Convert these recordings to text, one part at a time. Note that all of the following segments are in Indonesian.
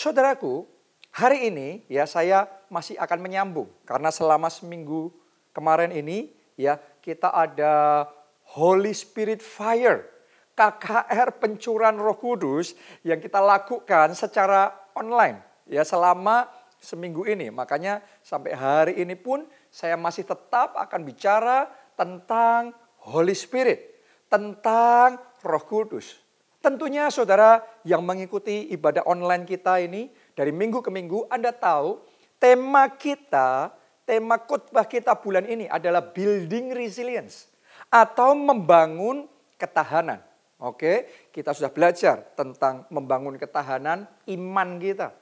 Saudaraku, hari ini ya saya masih akan menyambung. Karena selama seminggu kemarin ini ya kita ada Holy Spirit Fire. KKR pencurahan Roh Kudus yang kita lakukan secara online ya selama seminggu ini. Makanya sampai hari ini pun saya masih tetap akan bicara tentang Holy Spirit, tentang Roh Kudus. Tentunya saudara yang mengikuti ibadah online kita ini dari minggu ke minggu, Anda tahu tema kita, tema khotbah kita bulan ini adalah building resilience atau membangun ketahanan. Oke, kita sudah belajar tentang membangun ketahanan iman kita.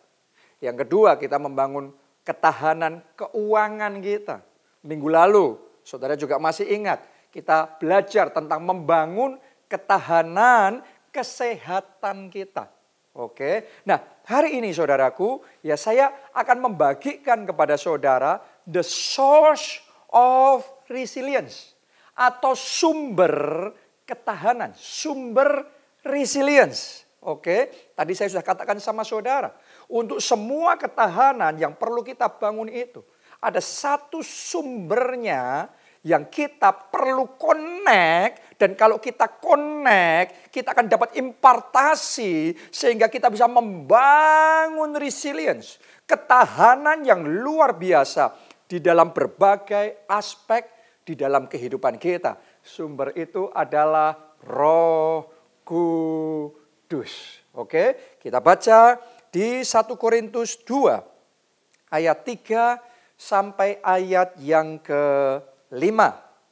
Yang kedua, kita membangun ketahanan keuangan kita. Minggu lalu, saudara juga masih ingat, kita belajar tentang membangun ketahanan kesehatan kita. Oke, nah hari ini saudaraku, ya saya akan membagikan kepada saudara the source of resilience atau sumber ketahanan, sumber resilience. Oke, tadi saya sudah katakan sama saudara, untuk semua ketahanan yang perlu kita bangun itu, ada satu sumbernya yang kita perlu connect, dan kalau kita connect, kita akan dapat impartasi sehingga kita bisa membangun resilience, ketahanan yang luar biasa di dalam berbagai aspek di dalam kehidupan kita. Sumber itu adalah Roh Kudus. Oke, kita baca di 1 Korintus 2 ayat 3 sampai ayat yang ke-5.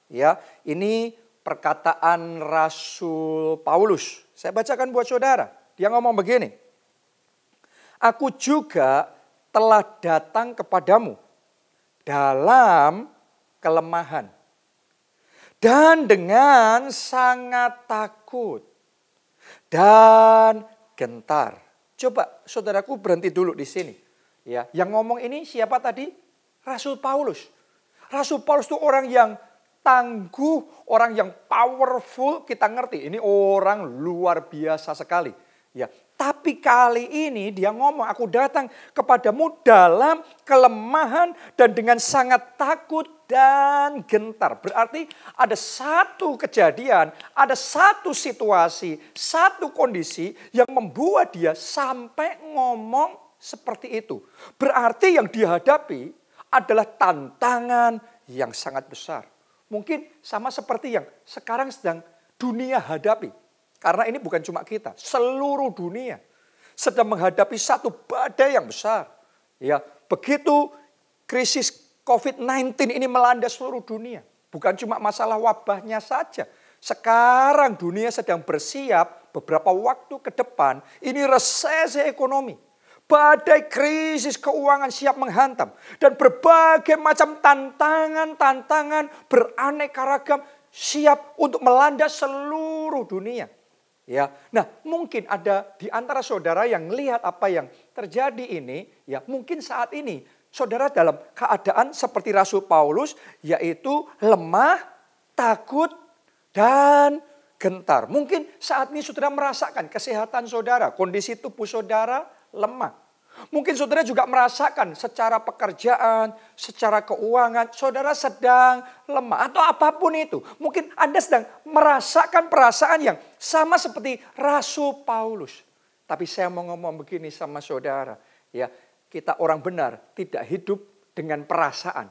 Ya, ini perkataan Rasul Paulus. Saya bacakan buat saudara. Dia ngomong begini. Aku juga telah datang kepadamu dalam kelemahan dan dengan sangat takut dan gentar. Coba saudaraku berhenti dulu di sini. Ya, yang ngomong ini siapa tadi? Rasul Paulus. Rasul Paulus itu orang yang tangguh, orang yang powerful, kita ngerti. Ini orang luar biasa sekali. Ya, tapi kali ini dia ngomong, aku datang kepadamu dalam kelemahan dan dengan sangat takut dan gentar. Berarti ada satu kejadian, ada satu situasi, satu kondisi yang membuat dia sampai ngomong seperti itu. Berarti yang dihadapi adalah tantangan yang sangat besar. Mungkin sama seperti yang sekarang sedang dunia hadapi. Karena ini bukan cuma kita, seluruh dunia sedang menghadapi satu badai yang besar. Ya, begitu krisis COVID-19 ini melanda seluruh dunia. Bukan cuma masalah wabahnya saja. Sekarang dunia sedang bersiap beberapa waktu ke depan. Ini resesi ekonomi. Badai krisis keuangan siap menghantam. Dan berbagai macam tantangan-tantangan beraneka ragam siap untuk melanda seluruh dunia. Ya, nah mungkin ada di antara saudara yang melihat apa yang terjadi ini, ya mungkin saat ini saudara dalam keadaan seperti Rasul Paulus, yaitu lemah, takut, dan gentar. Mungkin saat ini saudara merasakan kesehatan saudara, kondisi tubuh saudara lemah. Mungkin saudara juga merasakan secara pekerjaan, secara keuangan, saudara sedang lemah atau apapun itu. Mungkin Anda sedang merasakan perasaan yang sama seperti Rasul Paulus. Tapi saya mau ngomong begini sama saudara. Ya, kita orang benar tidak hidup dengan perasaan.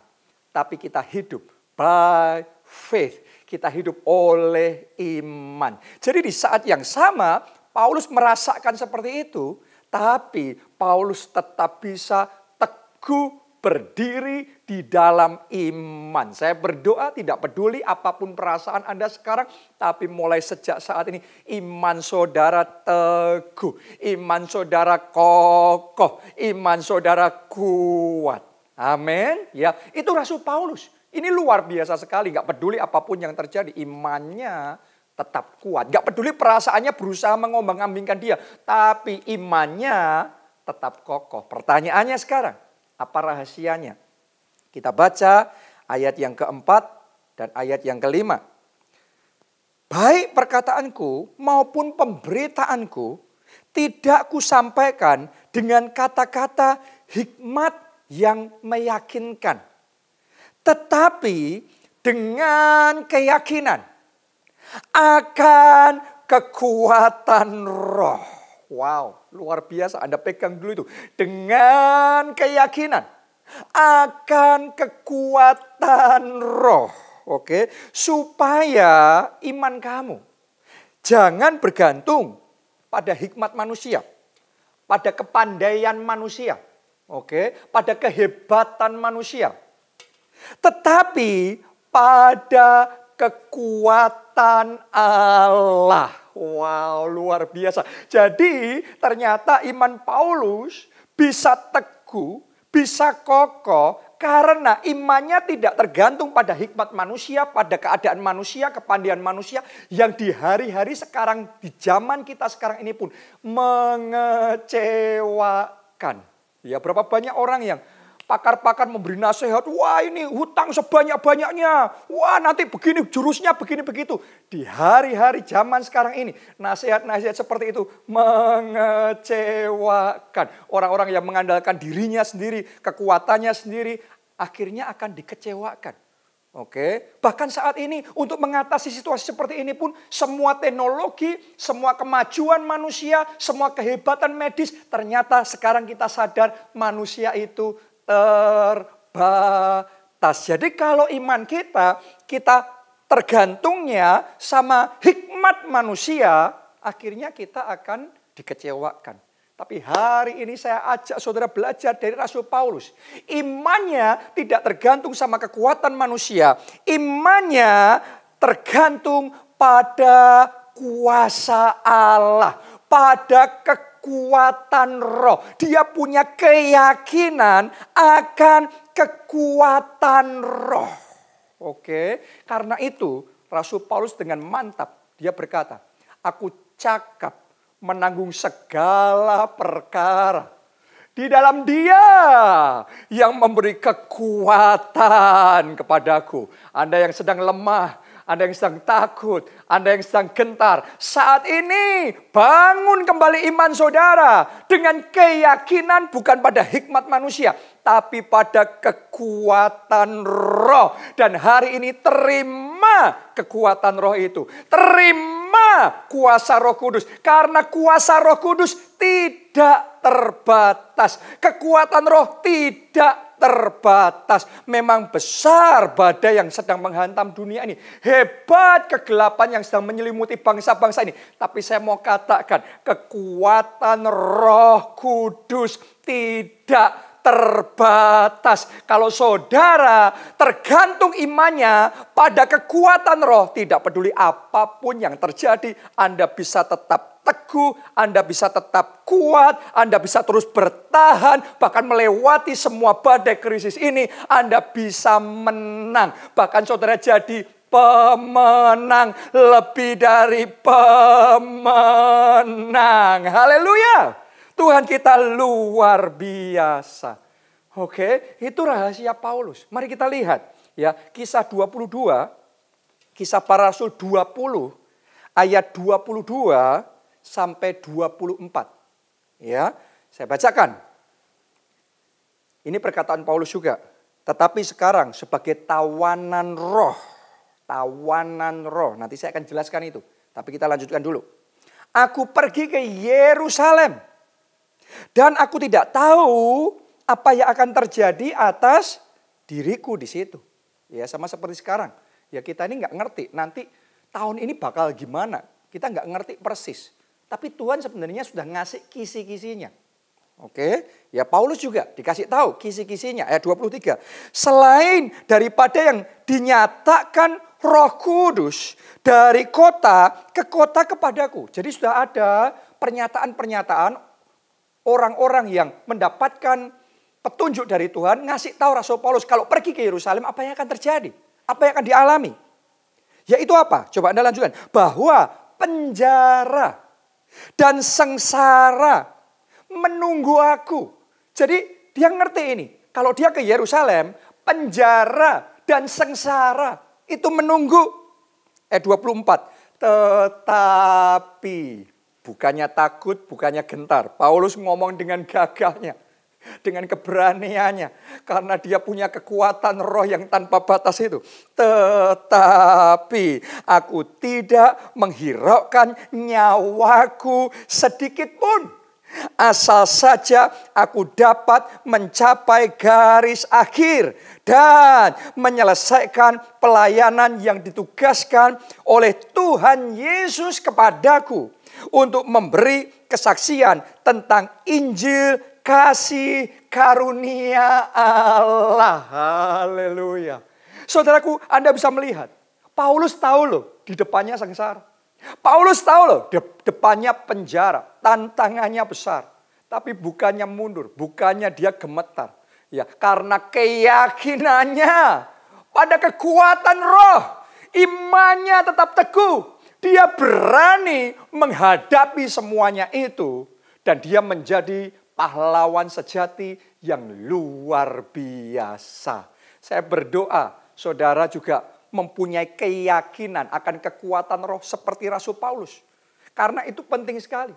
Tapi kita hidup by faith. Kita hidup oleh iman. Jadi di saat yang sama, Paulus merasakan seperti itu. Tapi Paulus tetap bisa teguh berdiri di dalam iman. Saya berdoa tidak peduli apapun perasaan Anda sekarang. Tapi mulai sejak saat ini iman saudara teguh. Iman saudara kokoh. Iman saudara kuat. Amin. Ya, itu Rasul Paulus. Ini luar biasa sekali. Gak peduli apapun yang terjadi. Imannya tetap kuat. Gak peduli perasaannya berusaha mengombang-ambingkan dia. Tapi imannya tetap kokoh. Pertanyaannya sekarang, apa rahasianya? Kita baca ayat yang keempat dan ayat yang kelima. Baik perkataanku maupun pemberitaanku Tidak kusampaikan dengan kata-kata hikmat yang meyakinkan, tetapi dengan keyakinan akan kekuatan roh. Wow, luar biasa. Anda pegang dulu itu. Dengan keyakinan akan kekuatan roh. Oke, supaya iman kamu jangan bergantung pada hikmat manusia, pada kepandaian manusia, oke, pada kehebatan manusia, tetapi pada kekuatan Allah. Wow, luar biasa. Jadi ternyata iman Paulus bisa teguh, bisa kokoh, karena imannya tidak tergantung pada hikmat manusia, pada keadaan manusia, kepandaian manusia yang di hari-hari sekarang, di zaman kita sekarang ini pun mengecewakan. Ya, berapa banyak orang yang pakar-pakar memberi nasihat, wah ini hutang sebanyak-banyaknya, wah nanti begini jurusnya begini begitu. Di hari-hari zaman sekarang ini, nasihat-nasihat seperti itu mengecewakan. Orang-orang yang mengandalkan dirinya sendiri, kekuatannya sendiri, akhirnya akan dikecewakan. Oke, bahkan saat ini untuk mengatasi situasi seperti ini pun semua teknologi, semua kemajuan manusia, semua kehebatan medis, ternyata sekarang kita sadar manusia itu terbatas. Jadi kalau iman kita tergantungnya sama hikmat manusia, akhirnya kita akan dikecewakan. Tapi hari ini saya ajak saudara belajar dari Rasul Paulus. Imannya tidak tergantung sama kekuatan manusia. Imannya tergantung pada kuasa Allah, pada kekuatan roh. Dia punya keyakinan akan kekuatan roh. Oke, karena itu Rasul Paulus dengan mantap dia berkata, aku cakap menanggung segala perkara di dalam Dia yang memberi kekuatan kepadaku. Anda yang sedang lemah, Anda yang sedang takut, Anda yang sedang gentar, saat ini bangun kembali iman saudara dengan keyakinan bukan pada hikmat manusia, tapi pada kekuatan roh. Dan hari ini terima kekuatan roh itu. Terima kuasa Roh Kudus. Karena kuasa Roh Kudus tidak terbatas. Kekuatan roh tidak terbatas. Memang besar badai yang sedang menghantam dunia ini. Hebat kegelapan yang sedang menyelimuti bangsa-bangsa ini. Tapi saya mau katakan, kekuatan Roh Kudus tidak terbatas. Kalau saudara tergantung imannya pada kekuatan roh, tidak peduli apapun yang terjadi, Anda bisa tetap teguh, Anda bisa tetap kuat, Anda bisa terus bertahan, bahkan melewati semua badai krisis ini, Anda bisa menang. Bahkan saudara jadi pemenang, lebih dari pemenang. Haleluya. Tuhan kita luar biasa. Oke, itu rahasia Paulus. Mari kita lihat ya, Kisah 22, Kisah Para Rasul 20 ayat 22 sampai 24. Ya, saya bacakan. Ini perkataan Paulus juga. Tetapi sekarang sebagai tawanan roh. Tawanan roh. Nanti saya akan jelaskan itu. Tapi kita lanjutkan dulu. Aku pergi ke Yerusalem. Dan aku tidak tahu apa yang akan terjadi atas diriku di situ. Ya, sama seperti sekarang. Ya, kita ini nggak ngerti nanti tahun ini bakal gimana. Kita nggak ngerti persis. Tapi Tuhan sebenarnya sudah ngasih kisi-kisinya. Oke, ya Paulus juga dikasih tahu kisi-kisinya ayat 23. Selain daripada yang dinyatakan Roh Kudus dari kota ke kota kepadaku. Jadi sudah ada pernyataan-pernyataan orang-orang yang mendapatkan petunjuk dari Tuhan ngasih tahu Rasul Paulus kalau pergi ke Yerusalem apa yang akan terjadi, apa yang akan dialami. Yaitu apa? Coba Anda lanjutkan. Bahwa penjara dan sengsara menunggu aku. Jadi dia ngerti ini. Kalau dia ke Yerusalem, penjara dan sengsara itu menunggu. 24. Tetapi Bukannya takut, bukannya gentar. Paulus ngomong dengan gagahnya, dengan keberaniannya. Karena dia punya kekuatan roh yang tanpa batas itu. Tetapi aku tidak menghiraukan nyawaku sedikit pun. Asal saja aku dapat mencapai garis akhir dan menyelesaikan pelayanan yang ditugaskan oleh Tuhan Yesus kepadaku untuk memberi kesaksian tentang Injil kasih karunia Allah. Haleluya. Saudaraku, Anda bisa melihat, Paulus tahu loh di depannya sengsara. Paulus tahu loh, depannya penjara, tantangannya besar. Tapi bukannya mundur, bukannya dia gemetar. Ya, karena keyakinannya pada kekuatan roh, imannya tetap teguh. Dia berani menghadapi semuanya itu. Dan dia menjadi pahlawan sejati yang luar biasa. Saya berdoa, saudara juga mempunyai keyakinan akan kekuatan roh seperti Rasul Paulus. Karena itu penting sekali.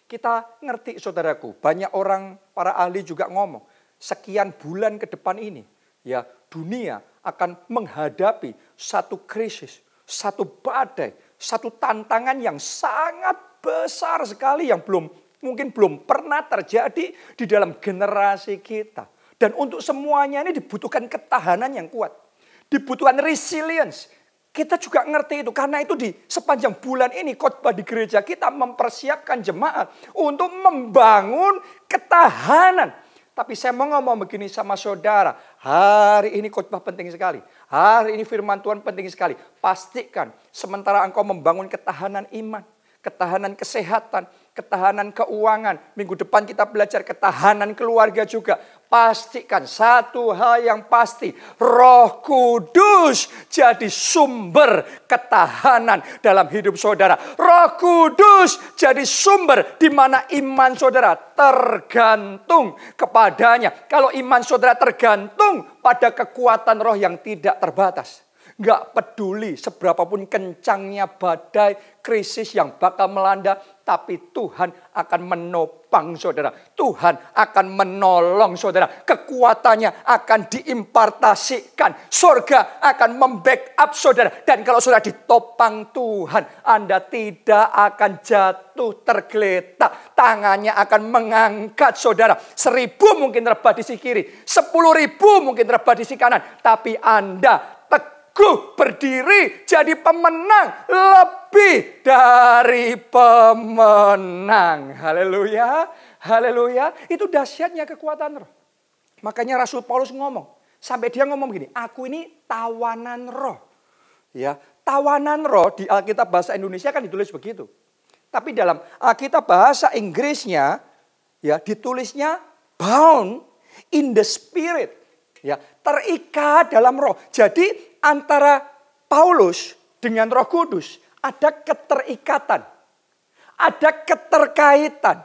Kita ngerti saudaraku, banyak orang, para ahli juga ngomong, sekian bulan ke depan ini, ya dunia akan menghadapi satu krisis, satu badai, satu tantangan yang sangat besar sekali yang mungkin belum pernah terjadi di dalam generasi kita. Dan untuk semuanya ini dibutuhkan ketahanan yang kuat. Dibutuhkan resilience. Kita juga ngerti itu. Karena itu di sepanjang bulan ini khotbah di gereja kita mempersiapkan jemaat untuk membangun ketahanan. Tapi saya mau ngomong begini sama saudara. Hari ini khotbah penting sekali. Hari ini firman Tuhan penting sekali. Pastikan sementara engkau membangun ketahanan iman, ketahanan kesehatan, ketahanan keuangan. Minggu depan kita belajar ketahanan keluarga juga. Pastikan satu hal yang pasti. Roh Kudus jadi sumber ketahanan dalam hidup saudara. Roh Kudus jadi sumber di mana iman saudara tergantung kepadanya. Kalau iman saudara tergantung pada kekuatan roh yang tidak terbatas. Gak peduli seberapapun kencangnya badai, krisis yang bakal melanda. Tapi Tuhan akan menopang saudara. Tuhan akan menolong saudara. Kekuatannya akan diimpartasikan. Surga akan membackup saudara. Dan kalau saudara ditopang Tuhan, Anda tidak akan jatuh tergeletak. Tangannya akan mengangkat saudara. 1.000 mungkin terbat di sisi kiri. 10.000 mungkin terbat di sisi kanan. Tapi Anda berdiri jadi pemenang, lebih dari pemenang. Haleluya, haleluya. Itu dahsyatnya kekuatan roh. Makanya Rasul Paulus ngomong, sampai dia ngomong begini, aku ini tawanan roh. Ya, tawanan roh di Alkitab bahasa Indonesia kan ditulis begitu. Tapi dalam Alkitab bahasa Inggrisnya, ya ditulisnya bound in the spirit. Ya, terikat dalam roh. Jadi antara Paulus dengan Roh Kudus ada keterikatan, ada keterkaitan,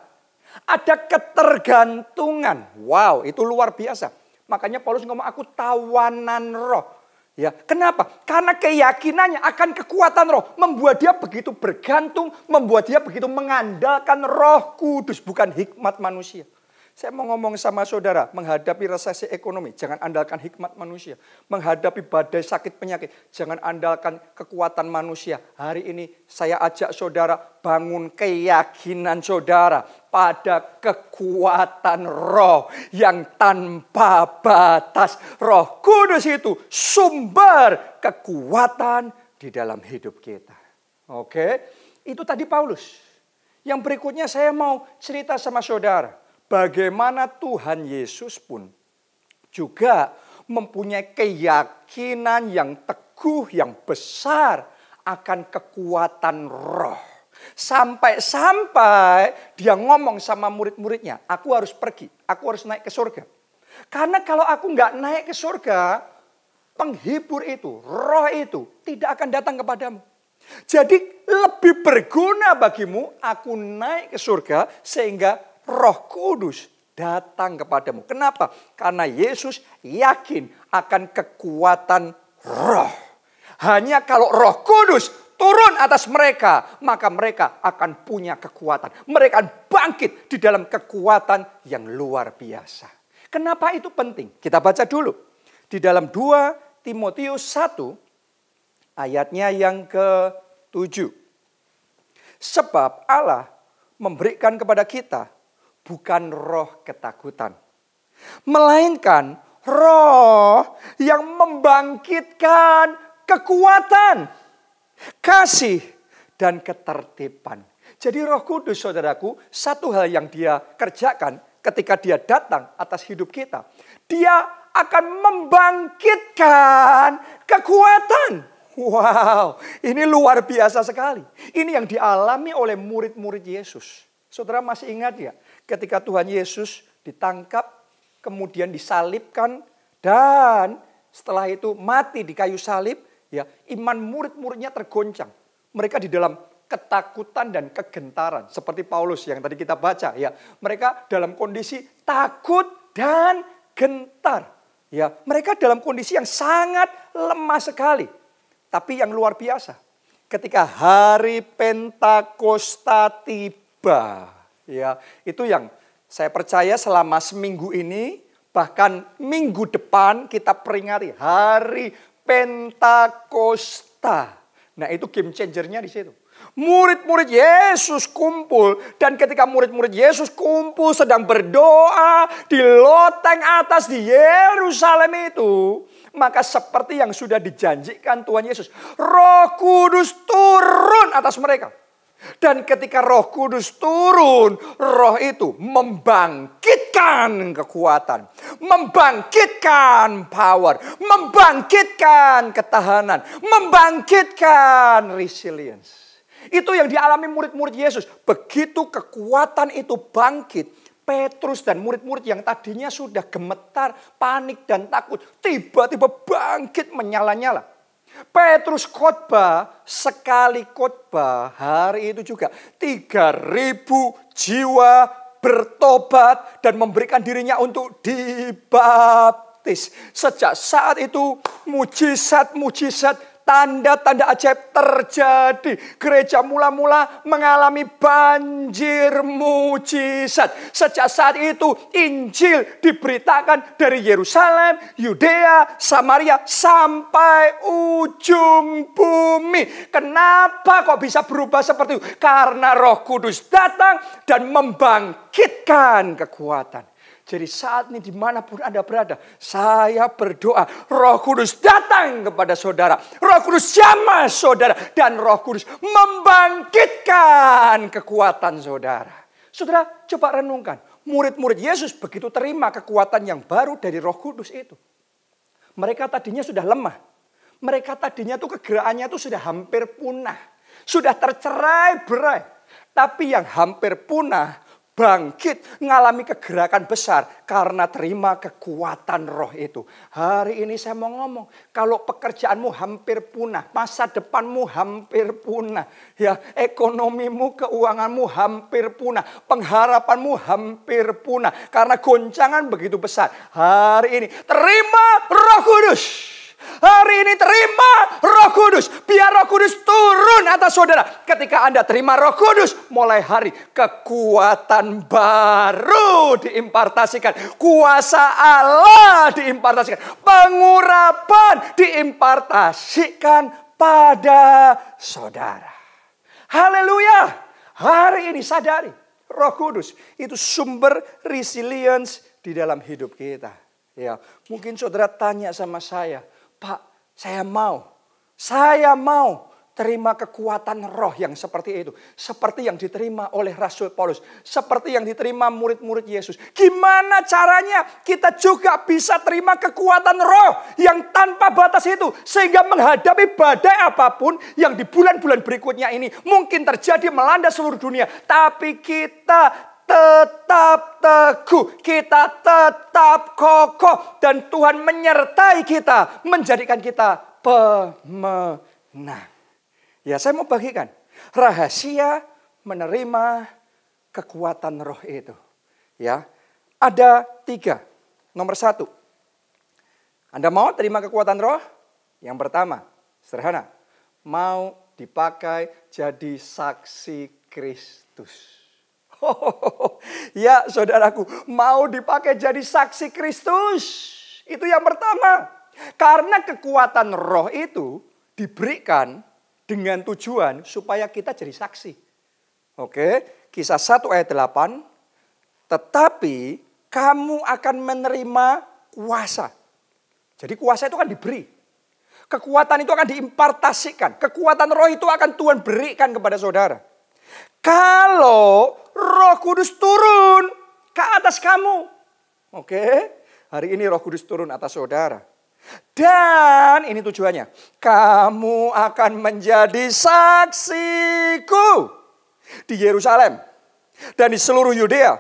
ada ketergantungan. Wow, itu luar biasa. Makanya Paulus ngomong aku tawanan roh. Ya, kenapa? Karena keyakinannya akan kekuatan roh membuat dia begitu bergantung, membuat dia begitu mengandalkan Roh Kudus, bukan hikmat manusia. Saya mau ngomong sama saudara, menghadapi resesi ekonomi, jangan andalkan hikmat manusia. Menghadapi badai sakit penyakit, jangan andalkan kekuatan manusia. Hari ini saya ajak saudara bangun keyakinan saudara pada kekuatan roh yang tanpa batas. Roh Kudus itu sumber kekuatan di dalam hidup kita. Oke, itu tadi Paulus. Yang berikutnya saya mau cerita sama saudara. Bagaimana Tuhan Yesus pun juga mempunyai keyakinan yang teguh, yang besar akan kekuatan roh. Sampai-sampai dia ngomong sama murid-muridnya, aku harus pergi, aku harus naik ke surga. Karena kalau aku nggak naik ke surga, penghibur itu, roh itu tidak akan datang kepadamu. Jadi lebih berguna bagimu aku naik ke surga sehingga Roh Kudus datang kepadamu. Kenapa? Karena Yesus yakin akan kekuatan roh. Hanya kalau Roh Kudus turun atas mereka, maka mereka akan punya kekuatan. Mereka akan bangkit di dalam kekuatan yang luar biasa. Kenapa itu penting? Kita baca dulu. Di dalam 2 Timotius 1 ayatnya yang ke-7. Sebab Allah memberikan kepada kita bukan roh ketakutan, melainkan roh yang membangkitkan kekuatan, kasih, dan ketertiban. Jadi Roh Kudus, saudaraku, satu hal yang dia kerjakan ketika dia datang atas hidup kita, dia akan membangkitkan kekuatan. Wow, ini luar biasa sekali. Ini yang dialami oleh murid-murid Yesus. Saudara masih ingat ya, ketika Tuhan Yesus ditangkap, kemudian disalibkan, dan setelah itu mati di kayu salib, ya, iman murid-muridnya tergoncang. Mereka di dalam ketakutan dan kegentaran, seperti Paulus yang tadi kita baca, ya. Mereka dalam kondisi takut dan gentar, ya. Mereka dalam kondisi yang sangat lemah sekali. Tapi yang luar biasa, ketika hari Pentakosta tiba, ya, itu yang saya percaya selama seminggu ini, bahkan minggu depan kita peringati hari Pentakosta. Nah, itu game changernya di situ. Murid-murid Yesus kumpul, dan ketika murid-murid Yesus kumpul sedang berdoa di loteng atas di Yerusalem itu, maka seperti yang sudah dijanjikan Tuhan Yesus, Roh Kudus turun atas mereka. Dan ketika Roh Kudus turun, Roh itu membangkitkan kekuatan, membangkitkan power, membangkitkan ketahanan, membangkitkan resilience. Itu yang dialami murid-murid Yesus. Begitu kekuatan itu bangkit, Petrus dan murid-murid yang tadinya sudah gemetar, panik dan takut, tiba-tiba bangkit menyala-nyala. Petrus khotbah, sekali khotbah hari itu juga 3.000 jiwa bertobat dan memberikan dirinya untuk dibaptis. Sejak saat itu mujizat-mujizat, tanda-tanda ajaib terjadi. Gereja mula-mula mengalami banjir mujizat. Sejak saat itu Injil diberitakan dari Yerusalem, Yudea, Samaria sampai ujung bumi. Kenapa kok bisa berubah seperti itu? Karena Roh Kudus datang dan membangkitkan kekuatan. Jadi saat ini dimanapun Anda berada, saya berdoa Roh Kudus datang kepada saudara. Roh Kudus jamah saudara. Dan Roh Kudus membangkitkan kekuatan saudara. Saudara coba renungkan. Murid-murid Yesus begitu terima kekuatan yang baru dari Roh Kudus itu. Mereka tadinya sudah lemah. Mereka tadinya tuh kegerakannya tuh sudah hampir punah. Sudah tercerai-berai. Tapi yang hampir punah bangkit, mengalami kegerakan besar karena terima kekuatan Roh itu. Hari ini saya mau ngomong, kalau pekerjaanmu hampir punah, masa depanmu hampir punah, ya, ekonomimu, keuanganmu hampir punah, pengharapanmu hampir punah karena goncangan begitu besar. Hari ini terima Roh Kudus. Hari ini terima Roh Kudus. Biar Roh Kudus turun atas saudara. Ketika Anda terima Roh Kudus, mulai hari kekuatan baru diimpartasikan. Kuasa Allah diimpartasikan. Pengurapan diimpartasikan pada saudara. Haleluya. Hari ini sadari, Roh Kudus itu sumber resilience di dalam hidup kita. Ya, mungkin saudara tanya sama saya, Pak, saya mau terima kekuatan Roh yang seperti itu. Seperti yang diterima oleh Rasul Paulus. Seperti yang diterima murid-murid Yesus. Gimana caranya kita juga bisa terima kekuatan Roh yang tanpa batas itu. Sehingga menghadapi badai apapun yang di bulan-bulan berikutnya ini mungkin terjadi melanda seluruh dunia. Tapi kita tetap teguh, kita tetap kokoh, dan Tuhan menyertai kita, menjadikan kita pemenang. Ya, saya mau bagikan rahasia menerima kekuatan Roh itu. Ya, ada 3. Nomor 1, Anda mau terima kekuatan Roh? Yang pertama, sederhana, mau dipakai jadi saksi Kristus. Ya saudaraku, mau dipakai jadi saksi Kristus. Itu yang pertama. Karena kekuatan roh itu diberikan dengan tujuan supaya kita jadi saksi. Oke, Kisah 1 ayat 8. Tetapi kamu akan menerima kuasa. Jadi kuasa itu kan diberi. Kekuatan itu akan diimpartasikan. Kekuatan roh itu akan Tuhan berikan kepada saudara. Kalau Roh Kudus turun ke atas kamu. Oke, hari ini Roh Kudus turun atas saudara. Dan ini tujuannya. Kamu akan menjadi saksiku di Yerusalem. Dan di seluruh Yudea.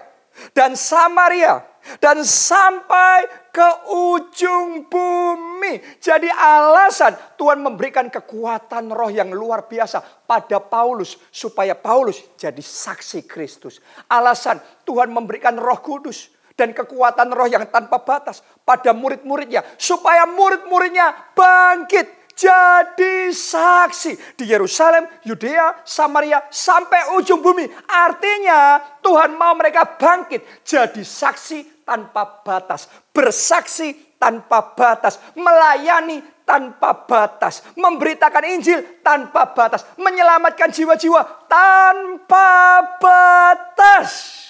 Dan Samaria. Dan sampai ke ujung bumi. Jadi alasan Tuhan memberikan kekuatan roh yang luar biasa pada Paulus. Supaya Paulus jadi saksi Kristus. Alasan Tuhan memberikan Roh Kudus dan kekuatan roh yang tanpa batas pada murid-muridnya. Supaya murid-muridnya bangkit jadi saksi di Yerusalem, Yudea, Samaria, sampai ujung bumi. Artinya Tuhan mau mereka bangkit jadi saksi tanpa batas. Bersaksi tanpa batas. Melayani tanpa batas. Memberitakan Injil tanpa batas. Menyelamatkan jiwa-jiwa tanpa batas.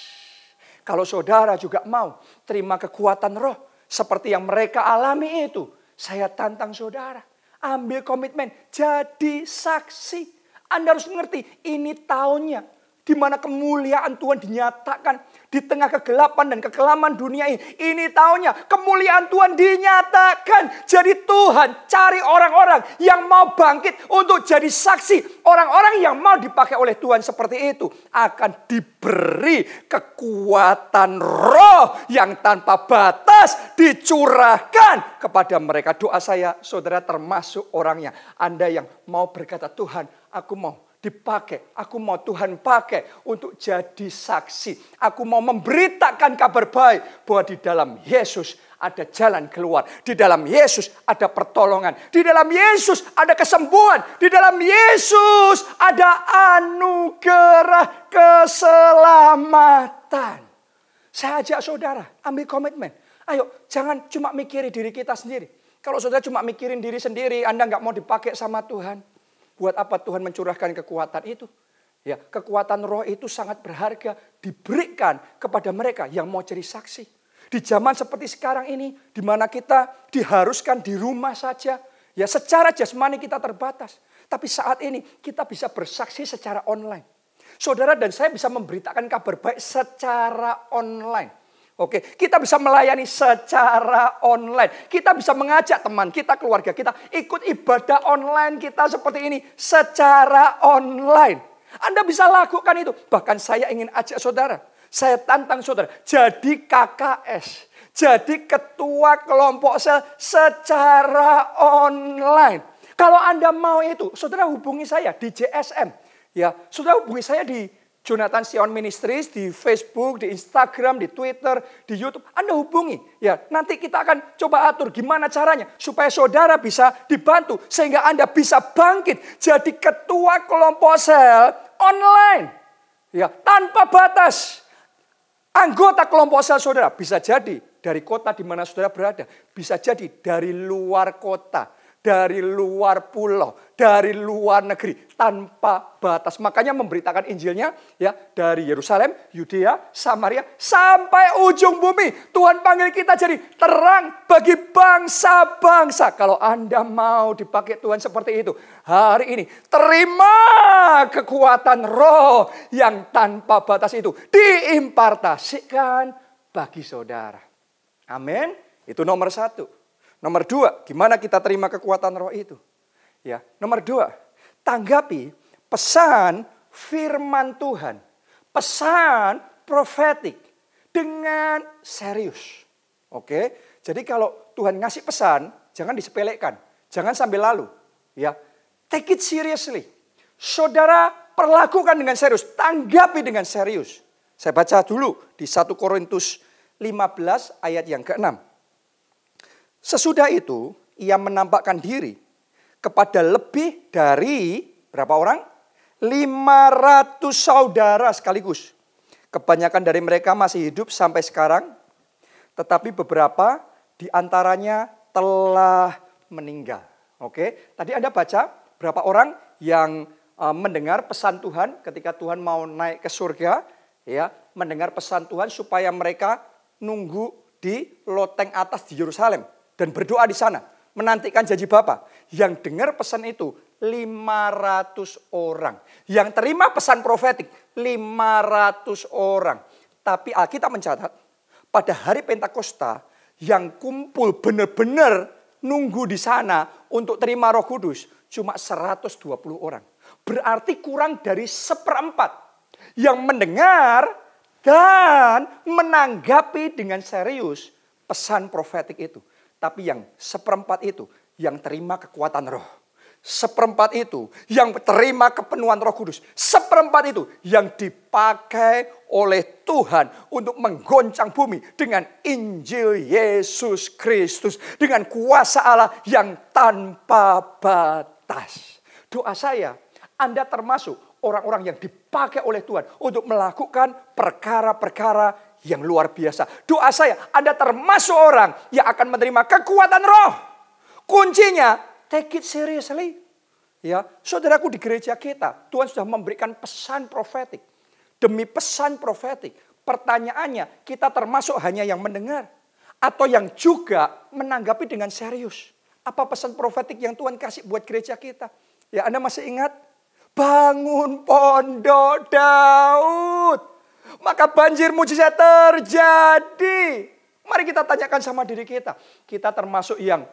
Kalau saudara juga mau terima kekuatan roh seperti yang mereka alami itu, saya tantang saudara. Ambil komitmen, jadi saksi. Anda harus mengerti, ini tahunnya di mana kemuliaan Tuhan dinyatakan di tengah kegelapan dan kekelaman dunia ini. Ini tahunnya kemuliaan Tuhan dinyatakan. Jadi Tuhan cari orang-orang yang mau bangkit untuk jadi saksi. Orang-orang yang mau dipakai oleh Tuhan seperti itu akan diberi kekuatan roh yang tanpa batas dicurahkan kepada mereka. Doa saya, saudara termasuk orangnya. Anda yang mau berkata, Tuhan, aku mau dipakai. Aku mau Tuhan pakai untuk jadi saksi. Aku mau memberitakan kabar baik bahwa di dalam Yesus ada jalan keluar. Di dalam Yesus ada pertolongan. Di dalam Yesus ada kesembuhan. Di dalam Yesus ada anugerah keselamatan. Saya ajak saudara, ambil komitmen. Ayo, jangan cuma mikirin diri kita sendiri. Kalau saudara cuma mikirin diri sendiri, Anda nggak mau dipakai sama Tuhan. Buat apa Tuhan mencurahkan kekuatan itu? Ya, kekuatan roh itu sangat berharga diberikan kepada mereka yang mau jadi saksi. Di zaman seperti sekarang ini, di mana kita diharuskan di rumah saja, ya secara jasmani kita terbatas. Tapi saat ini kita bisa bersaksi secara online. Saudara dan saya bisa memberitakan kabar baik secara online. Oke, kita bisa melayani secara online. Kita bisa mengajak teman kita, keluarga kita ikut ibadah online kita seperti ini secara online. Anda bisa lakukan itu. Bahkan saya ingin ajak saudara, saya tantang saudara, jadi KKS, jadi ketua kelompok sel secara online. Kalau Anda mau itu, saudara hubungi saya di JSM. Ya, saudara hubungi saya di Jonathan Sion Ministries, di Facebook, di Instagram, di Twitter, di YouTube. Anda hubungi. Ya, nanti kita akan coba atur gimana caranya supaya saudara bisa dibantu sehingga Anda bisa bangkit jadi ketua kelompok sel online. Ya, tanpa batas. Anggota kelompok sel saudara bisa jadi dari kota di mana saudara berada, bisa jadi dari luar kota, dari luar pulau, dari luar negeri, tanpa batas. Makanya memberitakan Injilnya ya dari Yerusalem, Yudea, Samaria, sampai ujung bumi. Tuhan panggil kita jadi terang bagi bangsa-bangsa. Kalau Anda mau dipakai Tuhan seperti itu, hari ini terima kekuatan roh yang tanpa batas itu. Diimpartasikan bagi saudara. Amin. Itu nomor 1. Nomor 2, gimana kita terima kekuatan roh itu? Ya, nomor 2, tanggapi pesan firman Tuhan, pesan profetik dengan serius. Oke, jadi kalau Tuhan ngasih pesan, jangan disepelekan, jangan sambil lalu. Ya, take it seriously. Saudara perlakukan dengan serius, tanggapi dengan serius. Saya baca dulu di 1 Korintus 15 ayat yang ke-6. Sesudah itu, ia menampakkan diri kepada lebih dari Berapa orang? 500 saudara sekaligus. Kebanyakan dari mereka masih hidup sampai sekarang. Tetapi beberapa di antaranya telah meninggal. Oke, tadi Anda baca berapa orang yang mendengar pesan Tuhan ketika Tuhan mau naik ke surga, ya, mendengar pesan Tuhan supaya mereka nunggu di loteng atas di Yerusalem dan berdoa di sana, menantikan janji Bapa. Yang dengar pesan itu 500 orang. Yang terima pesan profetik 500 orang. Tapi Alkitab mencatat pada hari Pentakosta yang kumpul benar-benar nunggu di sana untuk terima Roh Kudus cuma 120 orang. Berarti kurang dari 1/4 yang mendengar dan menanggapi dengan serius pesan profetik itu. Tapi yang 1/4 itu yang terima kekuatan roh. 1/4 itu yang terima kepenuhan Roh Kudus. 1/4 itu yang dipakai oleh Tuhan untuk menggoncang bumi dengan Injil Yesus Kristus. Dengan kuasa Allah yang tanpa batas. Doa saya, Anda termasuk orang-orang yang dipakai oleh Tuhan untuk melakukan perkara-perkara yang luar biasa. Doa saya, Anda termasuk orang yang akan menerima kekuatan roh. Kuncinya, take it seriously. Ya, saudaraku, di gereja kita, Tuhan sudah memberikan pesan profetik. Demi pesan profetik, pertanyaannya, kita termasuk hanya yang mendengar atau yang juga menanggapi dengan serius. Apa pesan profetik yang Tuhan kasih buat gereja kita? Ya, Anda masih ingat? Bangun pondok Daud, maka banjir mujizat terjadi. Mari kita tanyakan sama diri kita. Kita termasuk yang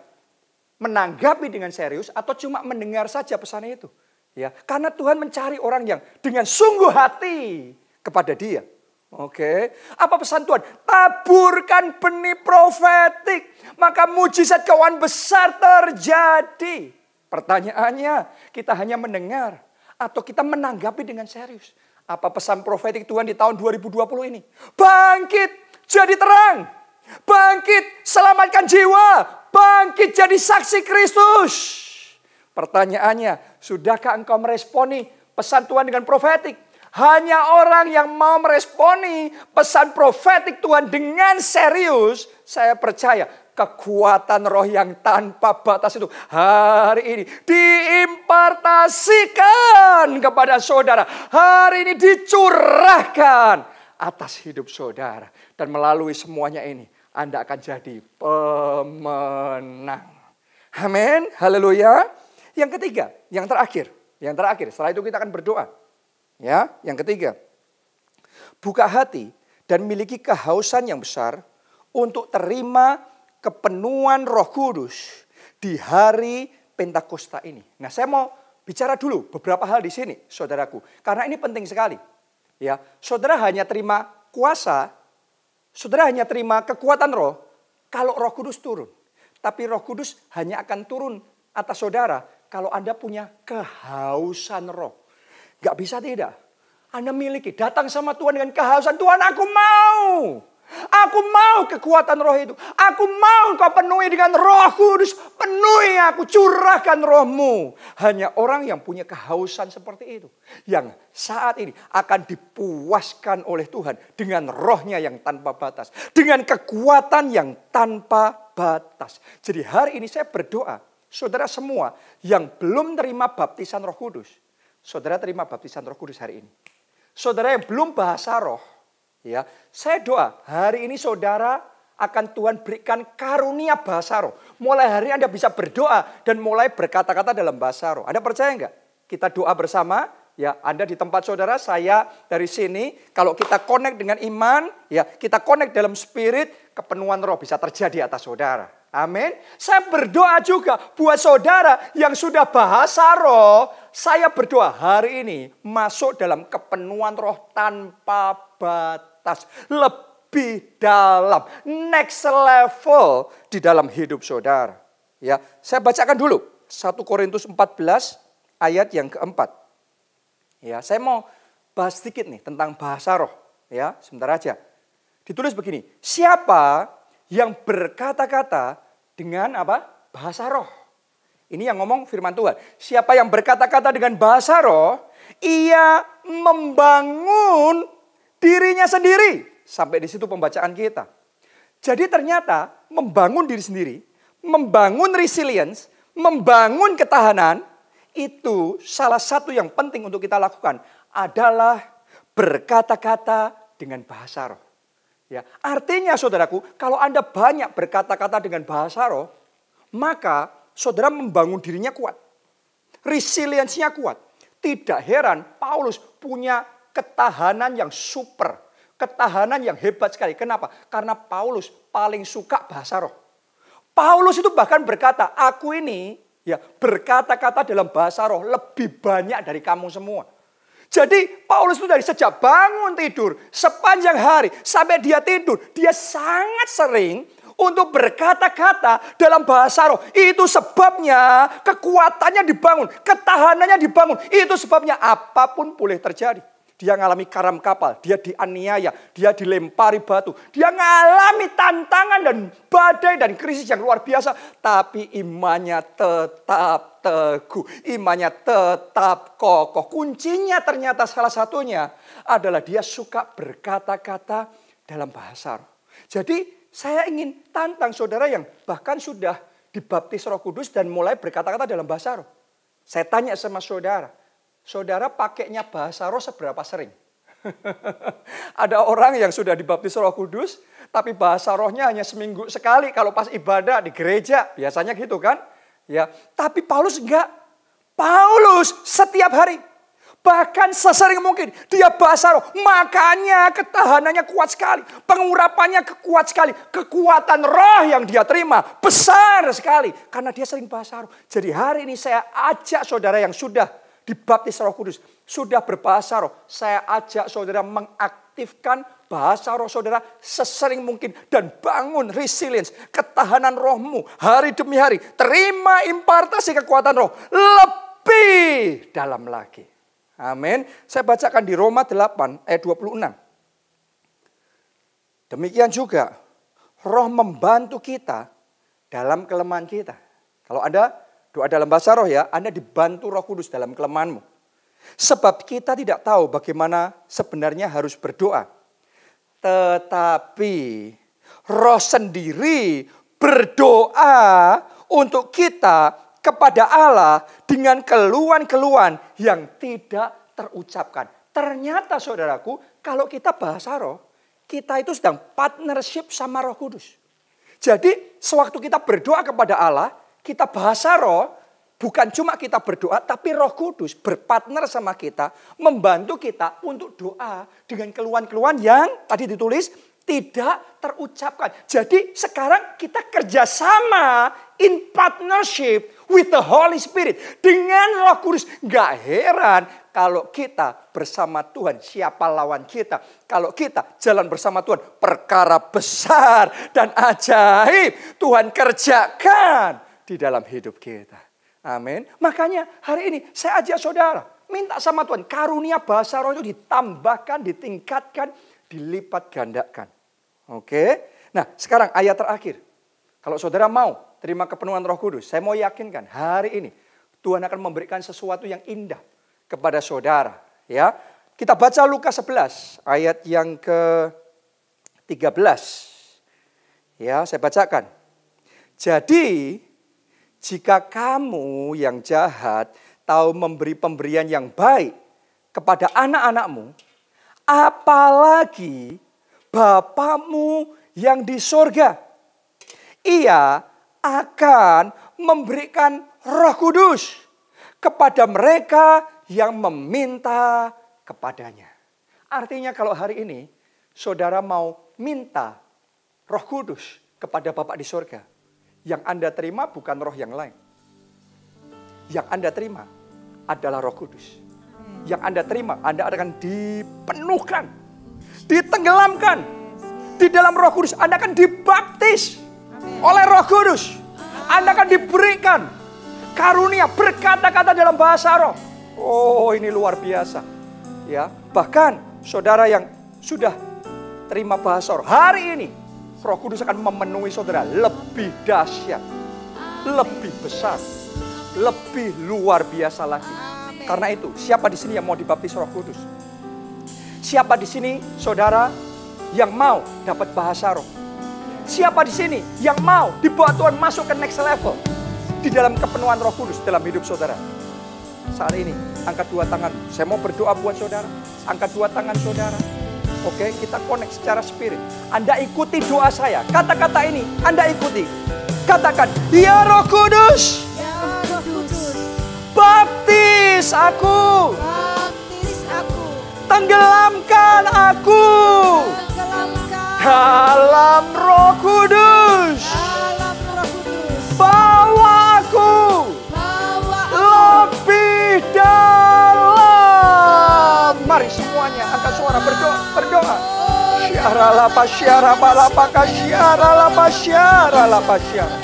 menanggapi dengan serius atau cuma mendengar saja pesan itu? Ya, karena Tuhan mencari orang yang dengan sungguh hati kepada Dia. Oke, apa pesan Tuhan? Taburkan benih profetik, maka mujizat keuangan besar terjadi. Pertanyaannya, kita hanya mendengar atau kita menanggapi dengan serius? Apa pesan profetik Tuhan di tahun 2020 ini? Bangkit jadi terang. Bangkit selamatkan jiwa. Bangkit jadi saksi Kristus. Pertanyaannya, sudahkah engkau meresponi pesan Tuhan dengan profetik? Hanya orang yang mau meresponi pesan profetik Tuhan dengan serius, saya percaya kekuatan roh yang tanpa batas itu hari ini diimpartasikan kepada saudara. Hari ini dicurahkan atas hidup saudara. Dan melalui semuanya ini, Anda akan jadi pemenang. Amin, haleluya. Yang ketiga, yang terakhir. Setelah itu kita akan berdoa. Ya, yang ketiga, buka hati dan miliki kehausan yang besar untuk terima kepenuhan Roh Kudus di hari Pentakosta ini. Nah, saya mau bicara dulu beberapa hal di sini, saudaraku, karena ini penting sekali. Ya, saudara hanya terima kuasa, saudara hanya terima kekuatan Roh kalau Roh Kudus turun. Tapi Roh Kudus hanya akan turun atas saudara kalau Anda punya kehausan Roh. Gak bisa tidak. Anda miliki, datang sama Tuhan dengan kehausan. Tuhan, aku mau. Aku mau kekuatan roh itu. Aku mau kau penuhi dengan Roh Kudus. Penuhi aku, curahkan rohmu. Hanya orang yang punya kehausan seperti itu. Yang saat ini akan dipuaskan oleh Tuhan. Dengan rohnya yang tanpa batas. Dengan kekuatan yang tanpa batas. Jadi hari ini saya berdoa. Saudara semua yang belum terima baptisan Roh Kudus. Saudara terima baptisan Roh Kudus hari ini. Saudara yang belum bahasa roh, ya, saya doa hari ini saudara akan Tuhan berikan karunia bahasa roh. Mulai hari Anda bisa berdoa dan mulai berkata-kata dalam bahasa roh. Anda percaya enggak? Kita doa bersama, ya, Anda di tempat saudara, saya dari sini. Kalau kita connect dengan iman, ya, kita connect dalam spirit, kepenuhan roh bisa terjadi atas saudara. Amin. Saya berdoa juga buat saudara yang sudah bahasa roh. Saya berdoa hari ini masuk dalam kepenuhan roh tanpa batas. Lebih dalam. Next level di dalam hidup saudara. Ya, saya bacakan dulu. 1 Korintus 14 ayat yang keempat. Ya, saya mau bahas sedikit nih tentang bahasa roh. Ya, sebentar aja. Ditulis begini. Siapa yang berkata-kata dengan apa? Bahasa roh. Ini yang ngomong firman Tuhan. Siapa yang berkata-kata dengan bahasa roh, ia membangun dirinya sendiri. Sampai di situ pembacaan kita. Jadi ternyata membangun diri sendiri, membangun resilience, membangun ketahanan, itu salah satu yang penting untuk kita lakukan adalah berkata-kata dengan bahasa roh. Ya, artinya saudaraku, kalau Anda banyak berkata-kata dengan bahasa roh, maka saudara membangun dirinya kuat. Resilience-nya kuat. Tidak heran Paulus punya ketahanan yang super. Ketahanan yang hebat sekali. Kenapa? Karena Paulus paling suka bahasa roh. Paulus itu bahkan berkata, aku ini ya berkata-kata dalam bahasa roh lebih banyak dari kamu semua. Jadi Paulus itu dari sejak bangun tidur, sepanjang hari sampai dia tidur, dia sangat sering untuk berkata-kata dalam bahasa roh. Itu sebabnya kekuatannya dibangun, ketahanannya dibangun. Itu sebabnya apapun boleh terjadi. Dia mengalami karam kapal, dia dianiaya, dia dilempari batu. Dia mengalami tantangan dan badai dan krisis yang luar biasa. Tapi imannya tetap teguh, imannya tetap kokoh. Kuncinya ternyata salah satunya adalah dia suka berkata-kata dalam bahasa roh. Jadi saya ingin tantang saudara yang bahkan sudah dibaptis Roh Kudus dan mulai berkata-kata dalam bahasa roh. Saya tanya sama saudara, saudara pakainya bahasa roh seberapa sering? Ada orang yang sudah dibaptis Roh Kudus, tapi bahasa rohnya hanya seminggu sekali kalau pas ibadah di gereja, biasanya gitu kan? Ya, tapi Paulus enggak. Paulus setiap hari. Bahkan sesering mungkin dia bahasa roh. Makanya ketahanannya kuat sekali. Pengurapannya kuat sekali. Kekuatan roh yang dia terima besar sekali. Karena dia sering bahasa roh. Jadi hari ini saya ajak saudara yang sudah dibaptis Roh Kudus. Sudah berbahasa roh. Saya ajak saudara mengaktifkan bahasa roh saudara sesering mungkin. Dan bangun resilience. Ketahanan rohmu hari demi hari. Terima impartasi kekuatan roh. Lebih dalam lagi. Amin. Saya bacakan di Roma 8 ayat 26. Demikian juga roh membantu kita dalam kelemahan kita. Kalau Anda doa dalam bahasa roh ya, Anda dibantu Roh Kudus dalam kelemahanmu. Sebab kita tidak tahu bagaimana sebenarnya harus berdoa. Tetapi roh sendiri berdoa untuk kita kepada Allah dengan keluhan-keluhan yang tidak terucapkan. Ternyata saudaraku, kalau kita bahasa roh, kita itu sedang partnership sama Roh Kudus. Jadi sewaktu kita berdoa kepada Allah, kita bahasa roh, bukan cuma kita berdoa, tapi Roh Kudus berpartner sama kita, membantu kita untuk doa dengan keluhan-keluhan yang tadi ditulis tidak terucapkan. Jadi sekarang kita kerjasama in partnership with the Holy Spirit. Dengan Roh Kudus. Gak heran kalau kita bersama Tuhan. Siapa lawan kita? Kalau kita jalan bersama Tuhan. Perkara besar dan ajaib Tuhan kerjakan di dalam hidup kita. Amin. Makanya hari ini saya ajak saudara. Minta sama Tuhan. Karunia bahasa roh itu ditambahkan, ditingkatkan, dilipat gandakan. Oke. Nah sekarang ayat terakhir. Kalau saudara mau terima kepenuhan Roh Kudus. Saya mau yakinkan hari ini Tuhan akan memberikan sesuatu yang indah kepada saudara. Ya, kita baca Lukas 11 ayat yang ke-13. Ya, saya bacakan. Jadi jika kamu yang jahat tahu memberi pemberian yang baik kepada anak-anakmu, apalagi Bapamu yang di sorga. Ia akan memberikan Roh Kudus kepada mereka yang meminta kepadanya. Artinya kalau hari ini saudara mau minta Roh Kudus kepada Bapa di sorga, yang Anda terima bukan roh yang lain. Yang Anda terima adalah Roh Kudus. Yang Anda terima, Anda akan dipenuhkan, ditenggelamkan di dalam Roh Kudus. Anda akan dibaptis oleh Roh Kudus. Anda akan diberikan karunia berkata-kata dalam bahasa roh. Oh, ini luar biasa. Ya, bahkan saudara yang sudah terima bahasa roh, hari ini Roh Kudus akan memenuhi saudara lebih dahsyat, lebih besar lebih luar biasa lagi. Karena itu, siapa di sini yang mau dibaptis Roh Kudus? Siapa di sini, saudara, yang mau dapat bahasa roh? Siapa di sini yang mau dibawa Tuhan masuk ke next level di dalam kepenuhan Roh Kudus dalam hidup saudara? Saat ini, angkat dua tangan. Saya mau berdoa buat saudara. Angkat dua tangan saudara. Oke, kita connect secara spirit. Anda ikuti doa saya. Kata-kata ini, Anda ikuti. Katakan, ya Roh Kudus, baptis aku. Tenggelamkan aku dalam Roh Kudus. Bawa aku lebih dalam. Mari semuanya angkat suara berdoa, berdoa. Syara lapa syara balapa kasyara lapa syara lapa syara.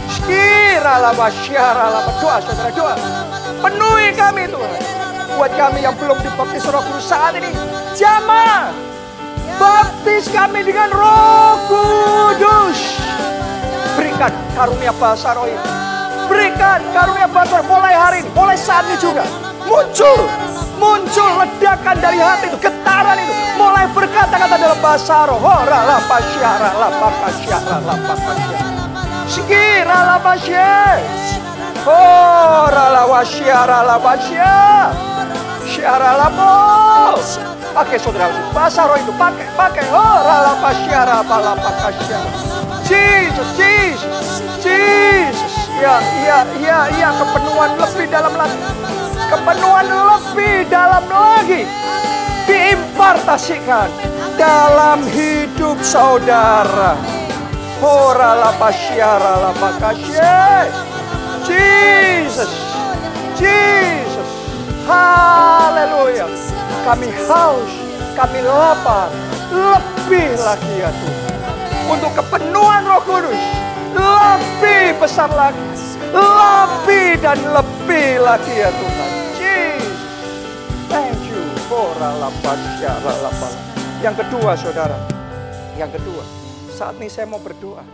Syira lapa syara lapa. Doa saudara, doa. Penuhi kami Tuhan. Buat kami yang belum dibaptis Roh Kudus saat ini, jamah baptis kami dengan Roh Kudus. Berikan karunia bahasa roh ini. Berikan karunia bahasa roh mulai hari ini, mulai saat ini juga. Muncul ledakan dari hati itu, getaran itu. Mulai berkata-kata dalam bahasa roh. Ora la pasyara la pakasyara la pakasyara. Sikira la pasyara. Ora la wasyara la pasyara. Syara la po. Pakai saudara, bahasa roh itu pakai. Ora la pasyara la pakasyara. Jesus. Ya, kepenuhan lebih dalam lagi. Kepenuhan lebih dalam lagi diimpartasikan dalam hidup saudara. Ora la pasyara la pakasyara. Jesus. Haleluya. Kami haus, kami lapar lebih lagi ya Tuhan. Untuk kepenuhan Roh Kudus lebih besar lagi, lebih dan lebih lagi ya Tuhan. Jesus, thank you. Yang kedua saudara, yang kedua, saat ini saya mau berdoa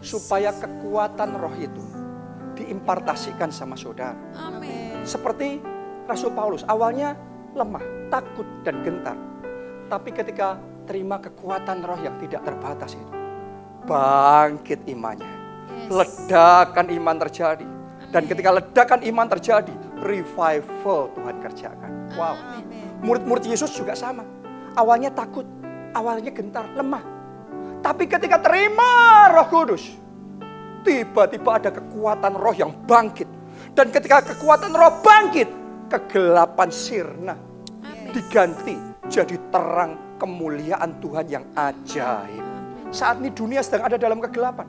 supaya kekuatan roh itu diimpartasikan sama saudara. Amin. Seperti Rasul Paulus, awalnya lemah, takut dan gentar. Tapi ketika terima kekuatan roh yang tidak terbatas itu, bangkit imannya. Ledakan iman terjadi. Dan ketika ledakan iman terjadi, revival Tuhan kerjakan. Wow. Murid-murid Yesus juga sama. Awalnya takut, awalnya gentar, lemah. Tapi ketika terima Roh Kudus, tiba-tiba ada kekuatan roh yang bangkit. Dan ketika kekuatan roh bangkit, kegelapan sirna. Diganti jadi terang kemuliaan Tuhan yang ajaib. Saat ini dunia sedang ada dalam kegelapan,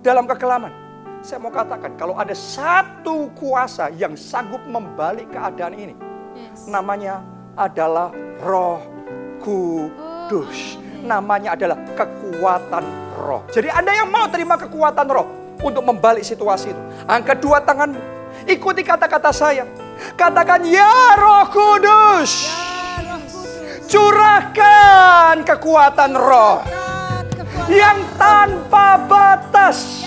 dalam kekelaman. Saya mau katakan, kalau ada satu kuasa yang sanggup membalik keadaan ini, namanya adalah Roh Kudus. Namanya adalah kekuatan roh. Jadi Anda yang mau terima kekuatan roh untuk membalik situasi itu, angkat dua tanganmu, ikuti kata-kata saya. Katakan, ya Roh Kudus, curahkan kekuatan roh yang tanpa batas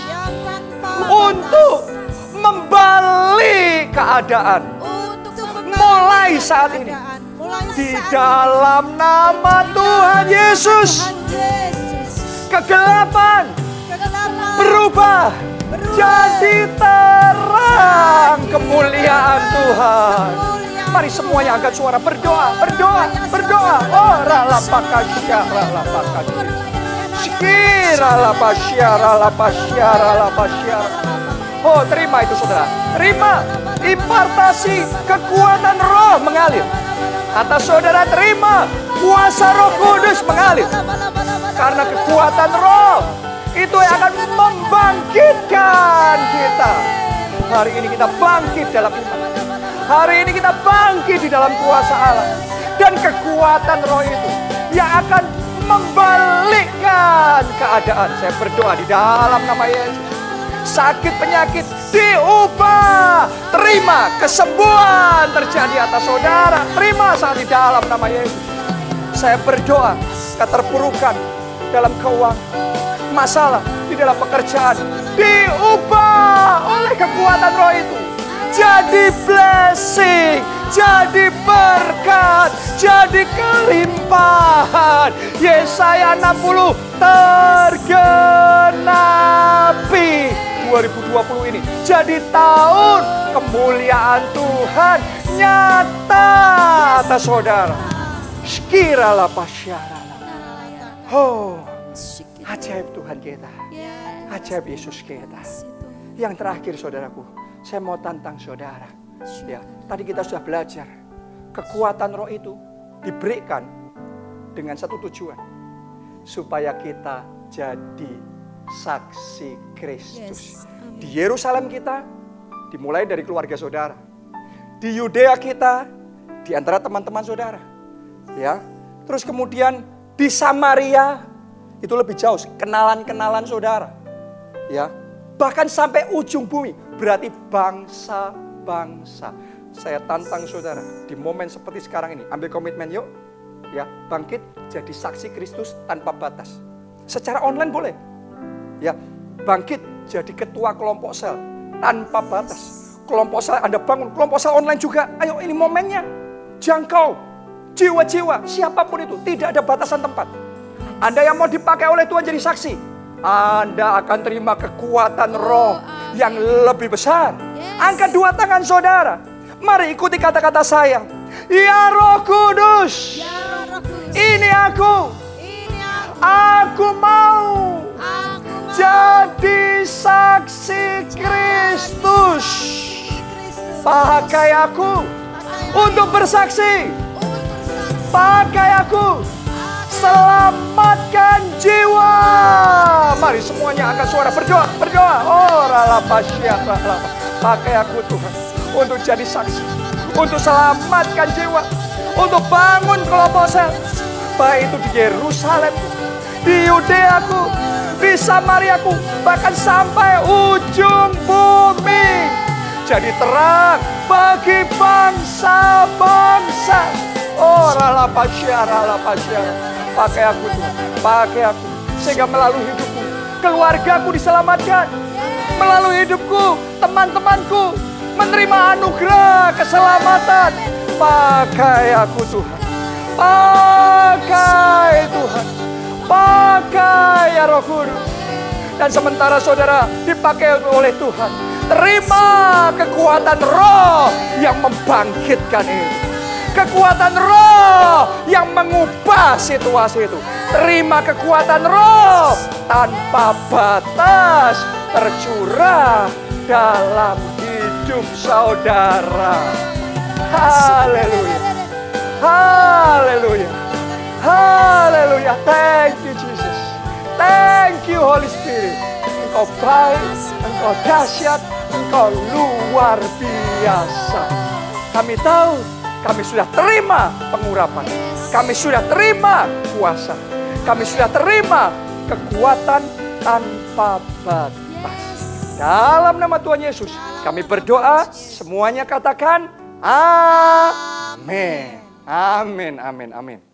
untuk membalik keadaan mulai saat ini di dalam nama Tuhan Yesus. Kegelapan berubah jadi terang kemuliaan Tuhan. Mari semuanya angkat suara, berdoa. Ora la pakasyara la pakasyara. Sikira la pasyara. Oh, terima itu saudara. Terima impartasi kekuatan roh mengalir. Atas saudara terima kuasa Roh Kudus mengalir. Karena kekuatan roh itu yang akan membangkitkan kita. Hari ini kita bangkit dalam iman. Hari ini kita bangkit di dalam kuasa Allah. Dan kekuatan roh itu yang akan membalikkan keadaan. Saya berdoa di dalam nama Yesus. Sakit penyakit diubah. Terima kesembuhan terjadi atas saudara. Terima saat di dalam nama Yesus. Saya berdoa keterpurukan dalam keuangan, masalah di dalam pekerjaan diubah oleh kekuatan roh itu. jadi blessing, jadi berkat, jadi kelimpahan. Yesaya 60 tergenapi. 2020 ini jadi tahun kemuliaan Tuhan nyata atas saudara. Skirala pasyarala. Oh, ajaib Tuhan kita. Ajaib Yesus kita. Yang terakhir saudaraku, saya mau tantang saudara. Ya, tadi kita sudah belajar. Kekuatan roh itu diberikan dengan satu tujuan. Supaya kita jadi saksi Kristus. Di Yerusalem kita, dimulai dari keluarga saudara. Di Yudea kita, di antara teman-teman saudara. Ya, terus kemudian di Samaria, itu lebih jauh, kenalan-kenalan saudara. Ya, bahkan sampai ujung bumi, berarti bangsa-bangsa. Saya tantang saudara, di momen seperti sekarang ini, ambil komitmen yuk. Ya, bangkit jadi saksi Kristus tanpa batas. Secara online boleh. Ya, bangkit jadi ketua kelompok sel tanpa batas. Kelompok sel Anda bangun, kelompok sel online juga. Ayo, ini momennya. Jangkau jiwa-jiwa, siapapun itu, tidak ada batasan tempat. Anda yang mau dipakai oleh Tuhan jadi saksi, Anda akan terima kekuatan roh yang lebih besar. Angkat dua tangan saudara. Mari ikuti kata-kata saya. Ya Roh Kudus, ini aku mau jadi saksi Kristus. Pakai aku untuk bersaksi. Pakai aku selamatkan jiwa. Mari semuanya angkat suara, berdoa. Oh, pakai aku Tuhan untuk jadi saksi, untuk selamatkan jiwa, untuk bangun kelompok sel. Baik itu di Yerusalem, di Yudeaku, di Samariaku, bahkan sampai ujung bumi. Jadi terang bagi bangsa-bangsa. Oh, ralapasyara. Pakai aku Tuhan, pakai aku. Sehingga melalui hidupku, keluargaku diselamatkan. Melalui hidupku, teman-temanku menerima anugerah keselamatan. Pakai aku Tuhan. Pakai Tuhan. Pakai ya Roh Kudus. Dan sementara saudara dipakai oleh Tuhan, terima kekuatan roh yang membangkitkan itu. Kekuatan roh yang mengubah situasi itu. Terima kekuatan roh tanpa batas tercurah dalam hidup saudara. Haleluya. Haleluya. Haleluya. Thank you Jesus. Thank you Holy Spirit. Engkau baik, Engkau dahsyat, Engkau luar biasa. Kami tahu, kami sudah terima pengurapan. Kami sudah terima kuasa. Kami sudah terima kekuatan tanpa batas. Dalam nama Tuhan Yesus, kami berdoa, semuanya katakan amin. Amin, amin, amin.